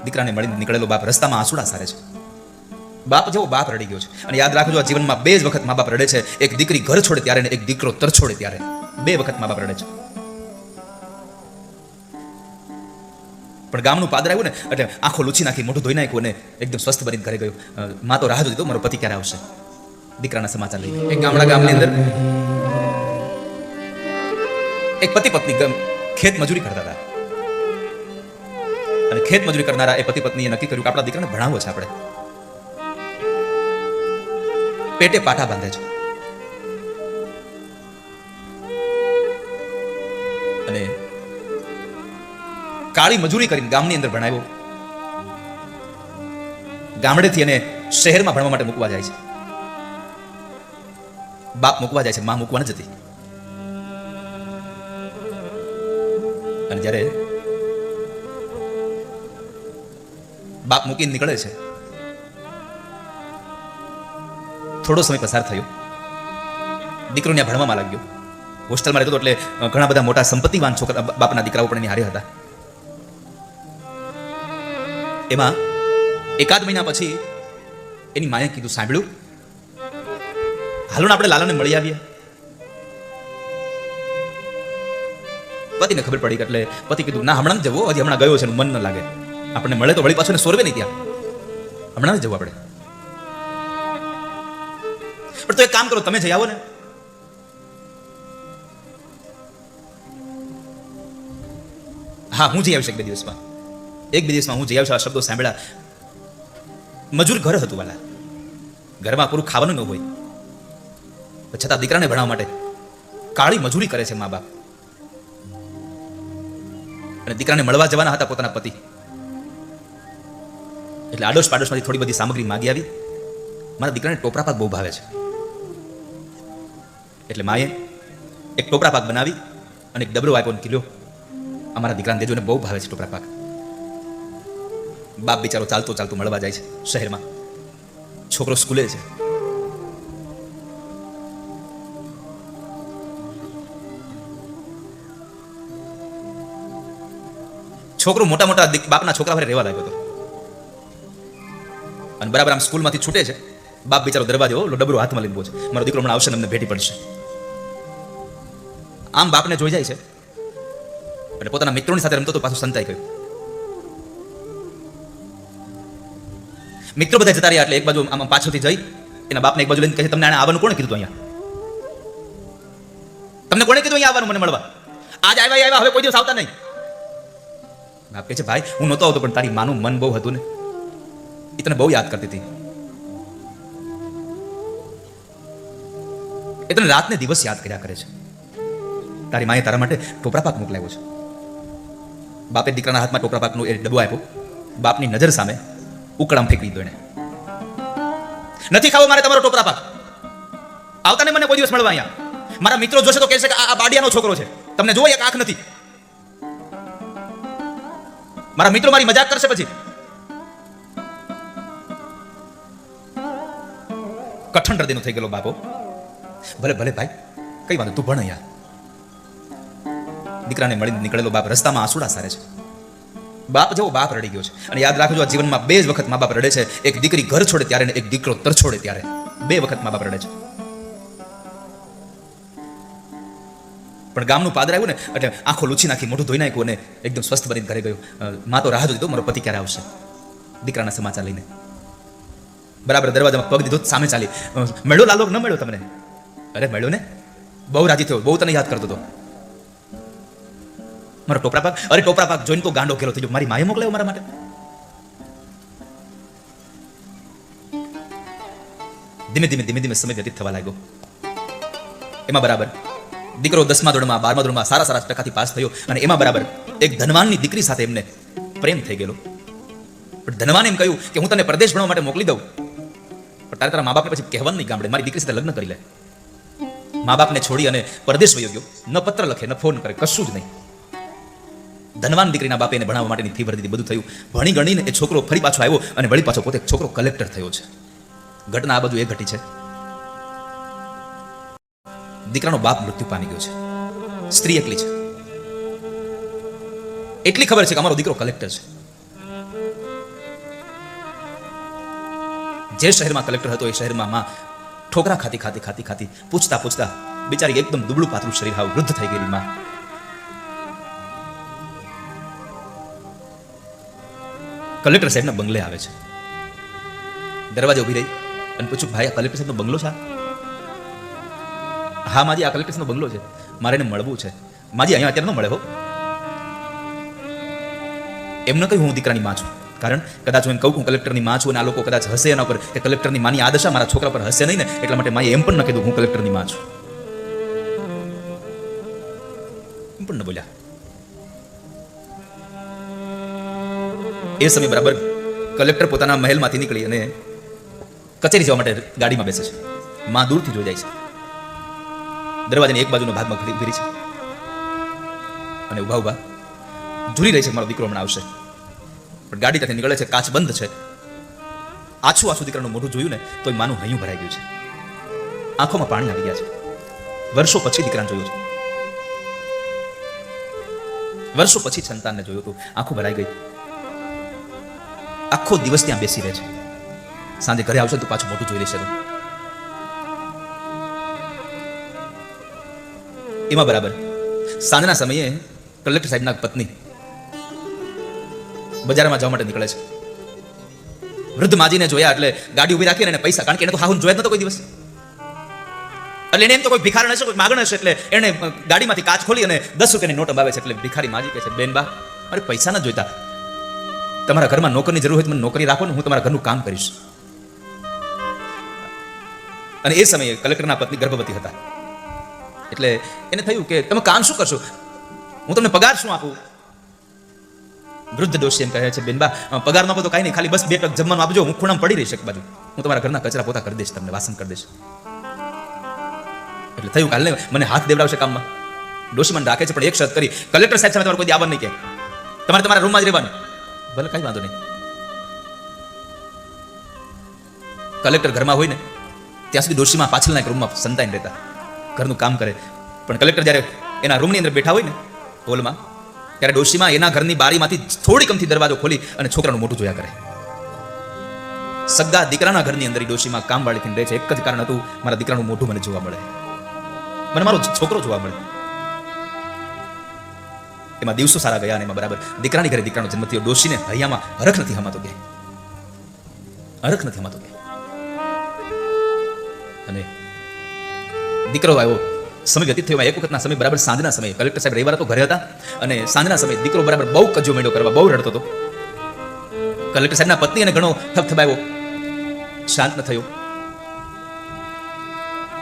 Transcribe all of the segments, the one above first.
દીકરાને મળીને નીકળેલો બાપ રસ્તામાં આંસુડા સારે છે. બાપ જેવો બાપ રડી ગયો છે. અને યાદ રાખજો, આ જીવનમાં બે જ વખત મા બાપ રડે છે. એક દીકરી ઘર છોડે ત્યારે ને એક દીકરો તર છોડે ત્યારે. બે વખત મા બાપ રડે છે. પણ ગામનું પાદર આવ્યું ને એટલે આંખો લૂછી નાખી, મોઢું ધોઈ નાખ્યું અને એકદમ સ્વસ્થ બનીને ઘરે ગયો. માં તો રાહ જોતી હતો, મારો પતિ ક્યારે આવશે. દીકરાના સમાચાર લઈ એક ગામની અંદર એક પતિ પત્ની ખેત મજૂરી કરતા હતા. અને ખેત મજૂરી કરનારા એ પતિ પત્નીએ નક્કી કર્યું કે આપણા દીકરાને ભણાવવો છે. આપણે પેટે પાટા બાંધે છે અને કાળી મજૂરી કરીને ગામની અંદર ભણાવ્યો. ગામડેથી એને શહેરમાં ભણવા માટે મૂકવા જાય છે. બાપ મૂકવા જાય છે, માં મૂકવા ન જતી. અને જ્યારે બાપ મૂકીને નીકળે છે, થોડો સમય પસાર થયો. દીકરો ત્યાં ભણવામાં લાગ્યો. હોસ્ટેલમાં રહેતો એટલે ઘણા બધા મોટા સંપત્તિવાન છોકરા બાપના દીકરાઓ પણ એની હારે હતા. એમાં એકાદ મહિના પછી એની માએ કીધું, સાંભળ્યું, હાલો ને આપણે લાલાને મળી આવીએ. પતિને ખબર પડી એટલે પતિ કીધું, ના, હમણાં જ જવો, હજી હમણાં ગયો છે, મન ન લાગે. આપણને મળે તો વળી પાછો ને સોરવે નહીં ત્યાં. હમણાં જ જવું આપણે. પણ તો એક કામ કરો, તમે જઈ આવો ને. હા, હું જઈ આવીશ એક બે દિવસમાં હું જઈ આવીશ. આ શબ્દો સાંભળ્યા. મજૂર ઘર હતું વાલા, ઘરમાં પૂરું ખાવાનું ન હોય, છતાં દીકરાને ભણાવવા માટે કાળી મજૂરી કરે છે મા બાપ. અને દીકરાને મળવા જવાના હતા પોતાના પતિ, એટલે આડોશ પાડોશમાંથી થોડી બધી સામગ્રી માગી આવી. મારા દીકરાને ટોપરા પાક બહુ ભાવે છે, એટલે માએ એક ટોપરા પાક બનાવી અને એક ડબરો આપ્યો ને કીધું, અમારા દીકરાને દેજો ને બહુ ભાવે છે ટોપરા પાક. બાપ બિચારો ચાલતો ચાલતો મળવા જાય છે શહેરમાં. છોકરો સ્કૂલે છે. છોકરો મોટા મોટા બાપના છોકરા ઘરે રહેવા લાગ્યો હતો. અને બરાબર આમ સ્કૂલમાંથી છૂટે છે, બાપ બિચારો દરવાજો ડબરો હાથમાં લઈને પહોંચે, મારો દીકરો હમણાં આવશે ને અમને ભેટી પડશે. આમ બાપને જોઈ જાય છે એટલે પોતાના મિત્રોની સાથે રમતો તો પાછું સંતાઈ ગયો. મિત્રો બધા જતા રહ્યા એટલે એક બાજુ આમ પાછળથી જઈ એના બાપને એક બાજુ લઈને કહે, તમને આને આવવાનું કોણે કીધું અહીંયા? તમને કોણે કીધું અહીંયા આવવાનું મને મળવા? આજ આવ્યા હવે કોઈ દિવસ આવતા નહીં. બાપ કહે છે, ભાઈ, હું નહોતો આવતો, પણ તારી માનું મન બહુ હતું ને, એ તને બહુ યાદ કરતી હતી. એ તને રાતને દિવસ યાદ કર્યા કરે છે. તારી માએ તારા માટે ટોપરા પાક મોકલાવ્યો છે. બાપે દીકરાના હાથમાં ટોપરા પાકનું એ ડબ્બો આપ્યો. બાપની નજર સામે ઉકળામ ફેંકી દીધો એને. નથી ખાવો મારે તમારો ટોપરા પાક. આવતા ને મને કોઈ દિવસ મળવા અહીંયા. મારા મિત્રો જોશે તો કહેશે કે આ બાડિયાનો છોકરો છે, તમને જોવો એક આંખ નથી. મારા મિત્રો મારી મજાક કરશે પછી. કઠણ હૃદયનો થઈ ગયેલો બાપો. ભલે ભલે ભાઈ, કઈ વાંધો, તું ભણ અહીંયા. દીકરાને મળીને નીકળેલો બાપ રસ્તામાં આંસુડા સારે છે. બાપ જેવો બાપ રડી ગયો છે. અને યાદ રાખજો, આ જીવનમાં બે જ વખત મા બાપ રડે છે. એક દીકરી ઘર છોડે ત્યારે ને એક દીકરો તર છોડે ત્યારે. બે વખત મા બાપ રડે છે. પણ ગામનું પાદર આવ્યું ને એટલે આંખો લૂછી નાખી, મોઢું ધોઈ નાખ્યું અને એકદમ સ્વસ્થ બનીને ઘરે ગયો. માં તો રાહ જોતી હતો, મારો પતિ ક્યારે આવશે. દીકરાના સમાચાર લઈને બરાબર દરવાજામાં પગ દીધો, સામે ચાલી. મળ્યો લાલો? ન મળ્યો તમને? અરે મળ્યો ને, બહુ રાજી થયો, બહુ તને યાદ કરતો હતો. મારો ટોપરા પાક, અરે ટોપરા પાક જોઈને તો ગાંડો ઘેરો થઈ ગયો. મારી માએ મોકલાયો મારા માટે. ધીમે ધીમે સમય વ્યતીત થવા લાગ્યો. એમાં બરાબર દીકરો 10મા ધોરણમાં 12મા ધોરણમાં સારા ટકાથી પાસ થયો. અને એમાં બરાબર એક ધનવાનની દીકરી સાથે એમને પ્રેમ થઈ ગયેલો. પણ ધનવાને એમ કહ્યું કે હું તને પરદેશ ભણવા માટે મોકલી દઉં, પણ તારા મા બાપને પછી કહેવાનું નહીં ગામડે, મારી દીકરી સાથે લગ્ન કરી લે. મા બાપને છોડી અને પરદેશ વયો ગયો. ન પત્ર લખે, ન ફોન કરે, કશું જ નહીં. ધનવાન દીકરીના બાપે એને ભણાવવા માટેની ફી ભરી દીધી, બધું થયું. ભણી ગણીને એ છોકરો ફરી પાછો આવ્યો અને વળી પાછો પોતે છોકરો કલેક્ટર થયો છે. ઘટના આ બધું એ ઘટી છે. દીકરાનો બાપ મૃત્યુ પામી ગયો છે. સ્ત્રી એકલી છે. એટલી ખબર છે કે અમારો દીકરો કલેક્ટર છે. જે શહેરમાં કલેક્ટર હતો એ શહેરમાં માં ઠોકરા ખાતી ખાતી ખાતી ખાતી પૂછતા પૂછતા બિચારી એકદમ દુબળું પાતળું શરીર હાવ વૃદ્ધ થઈ ગયેલી માં કલેક્ટર સાહેબના બંગલે આવે છે. દરવાજે ઉભી રહી અને પૂછ્યું, ભાઈ આ કલેક્ટર સાહેબનો બંગલો છે? હા માજી, આ કલેક્ટર સાહેબનો બંગલો છે, મારે એને મળવું છે. માજી અહીંયા અત્યારે ન મળે હો. એમને કહ્યું હું દીકરાની માં છું, કારણ કદાચ હું એમ કહું કલેક્ટરની માં છું અને આ લોકો કદાચ હશે એના પર કે કલેક્ટરની માની આ દશા મારા છોકરા પર હશે નહીં ને, એટલા માટે માએ એમ પણ ન કીધું હું કલેક્ટરની માં છું. એમ પણ ન બોલ્યા. એ સમય બરાબર કલેક્ટર પોતાના મહેલમાંથી નીકળી અને કચેરી જવા માટે ગાડીમાં બેસે છે. માં દૂરથી જોઈ જાય છે. દરવાજાની એક બાજુનો ભાગમાં ઘડી છે અને ઉભા ઉભા ઝૂરી રહી છે મારો દીકરો હમણાં આવશે. પણ ગાડી ત્યાંથી નીકળે છે, કાચ બંધ છે. આછું આછું દીકરાનું મોઢું જોયું ને તો માનું હૈયું ભરાઈ ગયું છે. આંખોમાં પાણી આવી ગયા છે. વર્ષો પછી દીકરાને જોયું છે. વર્ષો પછી સંતાનને જોયું હતું. આંખો ભરાઈ ગઈ. આખો દિવસ ત્યાં બેસી રહે છે. સાંજે ઘરે આવશે તો પાછું મોટું જોઈ લેશે. એમાં બરાબર સાંજના સમયે કલેક્ટર સાહેબના પત્ની બજારમાં જવા માટે નીકળે છે. વૃદ્ધ માજીને જોયા એટલે ગાડી ઉભી રાખીને એને પૈસા, કારણ કે એને તો હાહુન જોયા જ નતો કોઈ દિવસ, એટલે એને એમ તો કોઈ ભિખારણ હશે, કોઈ માગણ હશે, એટલે એને ગાડીમાંથી કાચ ખોલી અને 10 રૂપિયાની નોટ અંબાવે છે. એટલે ભિખારી માજી કહે છે, બેન બા મારે પૈસા ન જોઈતા, તમારા ઘરમાં નોકરની જરૂર હોય તો મને નોકરી રાખો ને, હું તમારા ઘરનું કામ કરીશ. અને એ સમયે કલેક્ટરના પત્ની ગર્ભવતી હતા. એટલે એને થયું કે તમે કામ શું કરશો, હું તમને પગાર શું આપું? વૃદ્ધ ડોશી એમ કહે છે, બેનબા પગાર નો તો કાંઈ નહીં, ખાલી બસ 2 ટક જમવાનું આપજો, હું ખૂણામાં પડી રહીશ એક બાજુ, હું તમારા ઘરના કચરા પોતા કરી દઈશ, તમને વાસણ કરી દઈશ. એટલે થયું કાલે મને હાથ દેવડાવશે કામમાં. ડોશી મને રાખે છે, પણ એક શરત કરી, કલેક્ટર સાહેબ સામે તમારે કોઈ આવવાનું નહીં, કે તમારે તમારા રૂમમાં જ રહેવાનું. ભલે કઈ વાંધો નહીં. કલેક્ટર ઘરમાં હોય ને ત્યાં સુધી ડોશીમાં પાછળના એક રૂમમાં સંતાઈને રહેતા, ઘરનું કામ કરે. પણ કલેક્ટર જ્યારે એના રૂમની અંદર બેઠા હોય ને હોલમાં, ત્યારે ડોશીમાં એના ઘરની બારીમાંથી થોડી કમથી દરવાજો ખોલી અને છોકરાનું મોઢું જોયા કરે. સગા દીકરાના ઘરની અંદર ડોશીમાં કામ વાળી થઈને રહે છે. એક જ કારણ હતું, મારા દીકરાનું મોઢું મને જોવા મળે, મને મારો છોકરો જોવા મળે. એમાં દિવસો સારા ગયા અને એમાં બરાબર દીકરાની ઘરે દીકરાનો જન્મ થયો. ડોશીને હૈયામાં હરખ નથી હમાતો કે હરખ નથી હમાતો કે અને દીકરો આવ્યો. સમય વ્યતીત થયો. એક વખતના સમય બરાબર સાંજના સમયે કલેક્ટર સાહેબ રવિવારે તો ઘરે હતા અને સાંજના સમયે દીકરો બરાબર બહુ કજ્જો મેળો કરવા, બહુ રડતો હતો. કલેક્ટર સાહેબના પત્ની એને ઘણો થપથપાયો, શાંત ન થયો.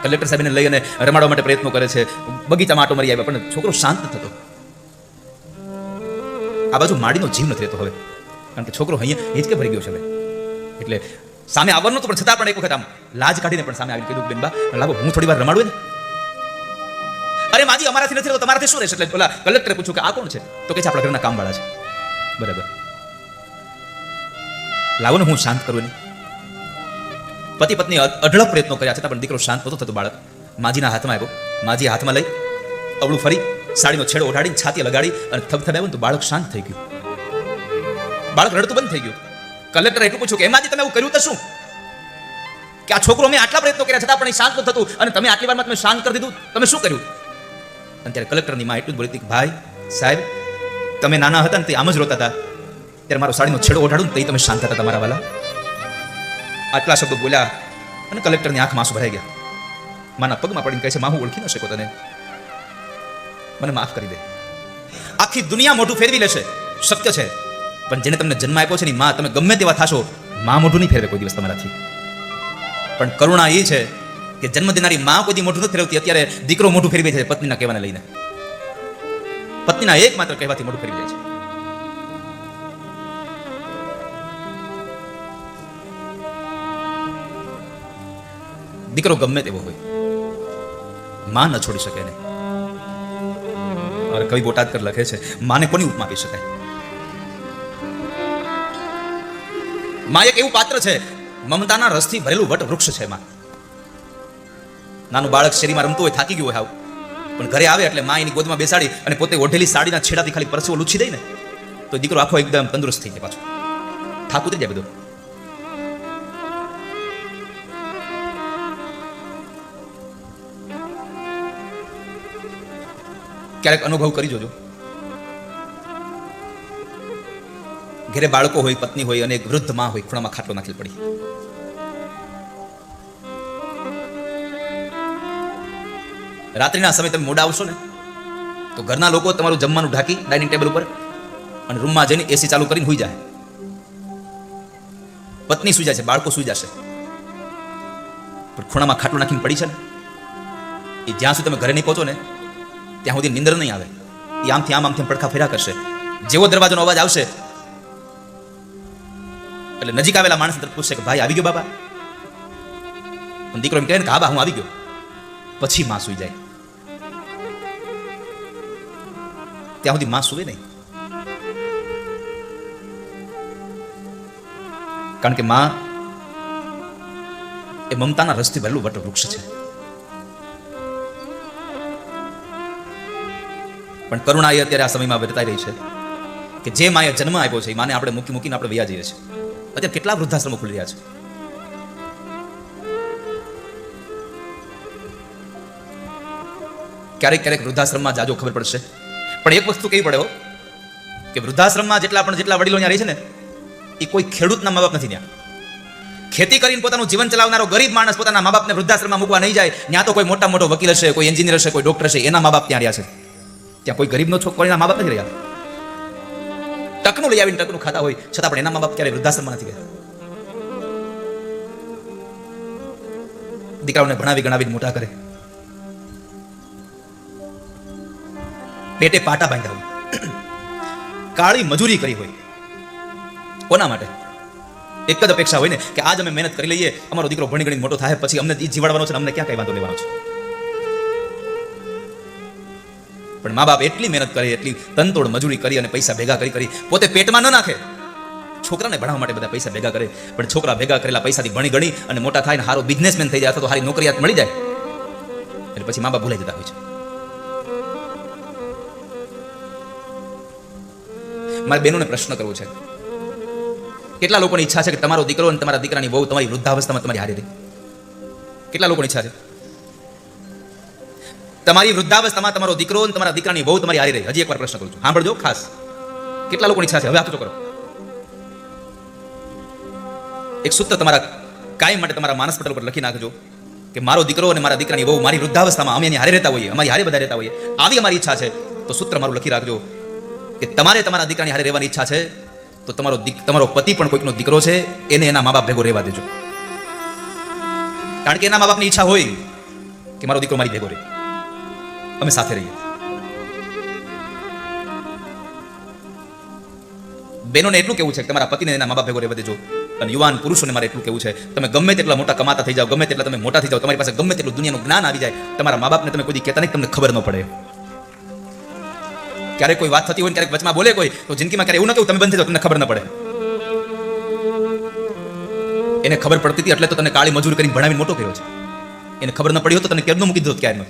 કલેક્ટર સાહેબને લઈ અને રમાડવા માટે પ્રયત્નો કરે છે, બગીચામાં આટો મારી આવ્યા, પણ છોકરો શાંત ન થતો. આ બાજુ માડીનો જીવ નથી રહેતો હવે, કારણ કે છોકરો અહીંયા હિંચકે ભરી ગયો છે હવે. એટલે સામે આવવાનું તો, પણ છતાં પણ એક વખત આમ લાજ કાઢીને પણ સામે આવીને કીધું, બેનબા લાવો હું થોડી વાર રમાડું ને. અરે માજી અમારાથી નથી, તમારાથી શું રહેશે? એટલે પેલા કલેક્ટરે પૂછ્યું કે આ કોણ છે? તો કે છે આપણા ઘરના કામવાળા છે. બરાબર, લાવો ને હું શાંત કરું. પતિ પત્ની અઢળક પ્રયત્નો કર્યા છતાં પણ દીકરો શાંત નહોતો થતો. બાળક માજીના હાથમાં આવ્યો. માજી હાથમાં લઈ અવળું ફરી સાડીનો છેડો ઓઢાડીને છાતી લગાડી અને થબથબાવ્યું તો બાળક શાંત થઈ ગયું. બાળક રડતું બંધ થઈ ગયું. કલેક્ટરે એટલું પૂછ્યું કે એમાંથી તમે એવું કર્યું તો શું, કે આ છોકરો મેં આટલા પ્રયત્નો કર્યા છતાં પણ એ શાંત થતું અને તમે આટલી વારમાં તમે શાંત કરી દીધું, તમે શું કર્યું? અને ત્યારે કલેક્ટરની માં એટલું જ બોલી હતી કે ભાઈ સાહેબ, તમે નાના હતા ને તે આમ જ રોતા હતા, ત્યારે મારો સાડીનો છેડો ઓઢાડું ને તે તમે શાંત હતા તમારા વાલા. આટલા શબ્દો બોલ્યા અને કલેક્ટરની આંખમાં આંસુ ભરાઈ ગયા. માના પગમાં પડીને કહે છે, માં હું ઓળખી ન શકો તને, મને માફ કરી દે. આખી દુનિયા મોઢું ફેરવી લેશે, સત્ય છે, પણ જેને તમને જન્મ આપ્યો છે ની માં, તમે ગમે તેવા થાશો, માં મોઢું નહીં ફેરવે કોઈ દિવસ તમારાથી. પણ કરુણા એ છે કે જન્મ દેનારી માં કોઈ દી મોઢું નથી ફેરવતી. અત્યારે દીકરો મોઢું ફેરવી જાય છે પત્નીના કહેવાને લઈને, પત્નીના એકમાત્ર કહેવાથી મોઢું ફેરવી જાય છે. દીકરો ગમે તેવો હોય, માં ન છોડી શકે એને. और कवि बोटादकर लखे છે, માને કોની ઉપમા આપી શકાય? માં એક એવું પાત્ર છે, મમતાના રસથી ભરેલું વટ વૃક્ષ છે. માં નાનું બાળક શેરીમાં રમતું હોય, થાકી ગયું હોય હાવ, પણ ઘરે આવે એટલે માં એની ગોદમાં બેસાડી અને પોતે ઓઢેલી સાડીના છેડાથી ખાલી પરસેવો લૂછી દઈ ને તો દીકરો આખો એકદમ તંદુરસ્ત થઈ જાય, પાછો થાક ઉતરી જાય બધો. ક્યારેક અનુભવ કરી જોજો. ઘરે બાળકો હોય, પત્ની હોય અને એક વૃદ્ધ માં હોય, ખૂણામાં ખાટલો નાખેલ પડી. રાત્રિના સમયે તમે મોડા આવશો ને તો ઘરના લોકો તમારું જમવાનું ઢાંકી ડાઇનિંગ ટેબલ ઉપર અને રૂમમાં જઈને એસી ચાલુ કરીને સુઈ જાય. પત્ની સુઈ જાય છે, બાળકો સુઈ જશે, પણ ખૂણામાં ખાટલું નાખીને પડી છે ને, એ જ્યાં સુધી તમે ઘરે નહીં પહોંચો ને ત્યાં સુધી નીંદર નહીં આવે. એ આમથી આમથી પડખા ફેરા કરશે. જેવો દરવાજાનો અવાજ આવશે એટલે નજીક આવેલા માણસ તરફ પૂછશે કે ભાઈ આવી ગયો બાબા? પણ દીકરો એમ કહે ને કે હા બા હું આવી ગયો. પછી માં સુઈ જાય. ત્યાં સુધી માં સુવે નહીં, કારણ કે માં એ મમતાના રસથી ભરેલું વટવૃક્ષ છે. પણ કરુણા એ અત્યારે આ સમયમાં વર્તાઈ રહી છે કે જે માએ જન્મ આપ્યો છે એ માને આપણે મૂકીને આપણે વયા જઈએ છીએ. અત્યારે કેટલા વૃદ્ધાશ્રમો ખુલી રહ્યા છે. ક્યારેક વૃદ્ધાશ્રમમાં જાજો ખબર પડશે, પણ એક વસ્તુ કેવી પડે હો કે વૃદ્ધાશ્રમમાં જેટલા વડીલો ત્યાં રહે છે ને એ કોઈ ખેડૂતના મા બાપ નથી. ત્યાં ખેતી કરીને પોતાનું જીવન ચલાવનારો ગરીબ માણસ પોતાના મા બાપને વૃદ્ધાશ્રમમાં મૂકવા નહીં જાય. ત્યાં તો કોઈ મોટો વકીલ હશે, કોઈ એન્જિનિયર હશે, કોઈ ડોક્ટર હશે, એના મા બાપ ત્યાં રહ્યા છે. ત્યાં કોઈ ગરીબનો છોકરાના મા બાપ નથી રહ્યા. ટકનું લઈ આવીને ટકનું ખાતા હોય છતાં પણ એના મા બાપ ક્યારેય વૃદ્ધાશ્રમમાં નથી ગયા. દીકરાઓને ભણાવી ગણાવીને મોટા કરે, પેટે પાટા બાંધ્યા હોય, કાળી મજૂરી કરી હોય. કોના માટે? એક જ અપેક્ષા હોય ને કે આજ અમે મહેનત કરી લઈએ, અમારો દીકરો ભણી ગણીને મોટો થાય, પછી અમને જીવાડવાનો છે, અમને ક્યાં કઈ વાંધો લેવાનો છે. પણ મા બાપ એટલી મહેનત કરે, એટલી તનતોડ મજૂરી કરી અને પૈસા ભેગા કરી પોતે પેટમાં ન નાખે, છોકરાને ભણાવવા માટે બધા પૈસા ભેગા કરે, પણ છોકરા ભેગા કરેલા પૈસાથી ભણી ગણી અને મોટા થાય ને સારો બિઝનેસમેન થઈ જાય અથવા તો સારી નોકરીયાત મળી જાય એટલે પછી મા બાપ ભૂલાઈ જતા હોય છે. મારે બહેનોને પ્રશ્ન કરવો છે, કેટલા લોકોની ઈચ્છા છે કે તમારો દીકરો અને તમારા દીકરાની વહુ તમારી વૃદ્ધાવસ્થામાં તમારી હારે રહે? કેટલા લોકોની ઈચ્છા છે તમારી વૃદ્ધાવસ્થામાં તમારો દીકરો અને તમારા દીકરાની વહુ તમારી હારે રહે? હજી એકવાર પ્રશ્ન કરું છું, સાંભળજો ખાસ. કેટલા લોકોની ઈચ્છા છે? હવે આપજો કરો. એક સૂત્ર તમારા કાયમ માટે તમારા માનસ પટલ પર લખી નાખજો કે મારો દીકરો અને મારા દીકરાની વહુ મારી વૃદ્ધાવસ્થામાં અમે એની હારે રહેતા હોઈએ, અમારી હારે બધા રહેતા હોઈએ, આવી અમારી ઈચ્છા છે. તો સૂત્ર મારું લખી રાખજો કે તમારે તમારા દીકરાની હારે રહેવાની ઈચ્છા છે તો તમારો પતિ પણ કોઈકનો દીકરો છે, એને એના મા બાપ ભેગો રહેવા દેજો. કારણ કે એના મા બાપની ઈચ્છા હોય કે મારો દીકરો મારી ભેગો રહે, અમે સાથે રહીએ. બહેનોને એટલું કેવું છે કે તમારા પતિને એના મા બાપ ભેગો રહેવા દેજો. અને યુવાન પુરુષોને મારે એટલું કેવું છે, તમે ગમે તેટલા મોટા કમાતા થઈ જાઓ, ગમે તેટલા તમે મોટા થઈ જાઓ, તમારી પાસે ગમે તેટલું દુનિયાનું જ્ઞાન આવી જાય, તમારા મા બાપને તમે કોઈ કહેતા નહીં, તમને ખબર ન પડે. ક્યારેક કોઈ વાત થતી હોય, ક્યારેક વચમાં બોલે કોઈ, તો જિંદગીમાં ક્યારે એવું ન કહ્યું તમે બંધ થઈ જાઓ, તમને ખબર ન પડે. એને ખબર પડતી હતી એટલે તો તને કાળી મજૂર કરીને ભણાવીને મોટો કર્યો છે. એને ખબર ન પડી હોત તો તને કેમ ન મૂકી દીધો ક્યારનો.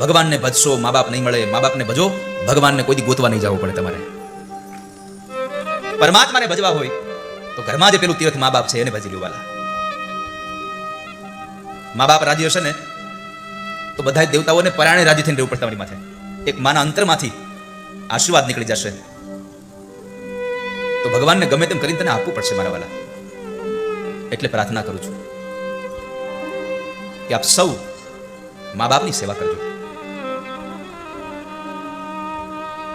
ભગવાનને ભજશો, મા બાપ નહીં મળે. મા બાપને ભજો, ભગવાનને કોઈ દી ગોતવા નહીં જવું પડે તમારે. પરમાત્માને ભજવા હોય તો ઘરમાં જે પેલું તીર્થ મા બાપ છે એને ભજી લ્યો વાલા. મા બાપ રાજી હશે ને તો બધા દેવતાઓને પરાણે રાજી થઈને રહેવું પડે તમારી માથે. એક માના અંતરમાંથી આશીર્વાદ નીકળી જશે તો ભગવાનને ગમે તેમ કરીને તને આપવું પડશે મારા વાલા. એટલે પ્રાર્થના કરું છું કે આપ સૌ મા બાપની સેવા કરજો.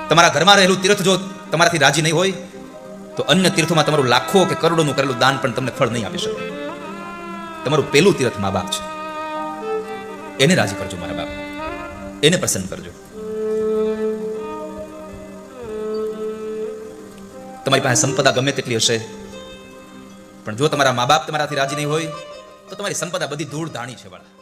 તમારા ઘરમાં રહેલું તીર્થ જો તમારાથી રાજી નહીં હોય તો અન્ય તીર્થોમાં તમારું લાખો કે કરોડોનું કરેલું દાન પણ તમને ફળ નહીં આપી શકે. તમારું પેલું તીર્થ મા બાપ છે, એને રાજી કરજો મારા બાપ, એને પ્રસન્ન કરજો. તમારી પાસે સંપદા ગમે તેટલી હશે પણ જો તમારા મા બાપ તમારાથી રાજી નહીં હોય તો તમારી સંપદા બધી ધૂળ ધાણી છે વાળા.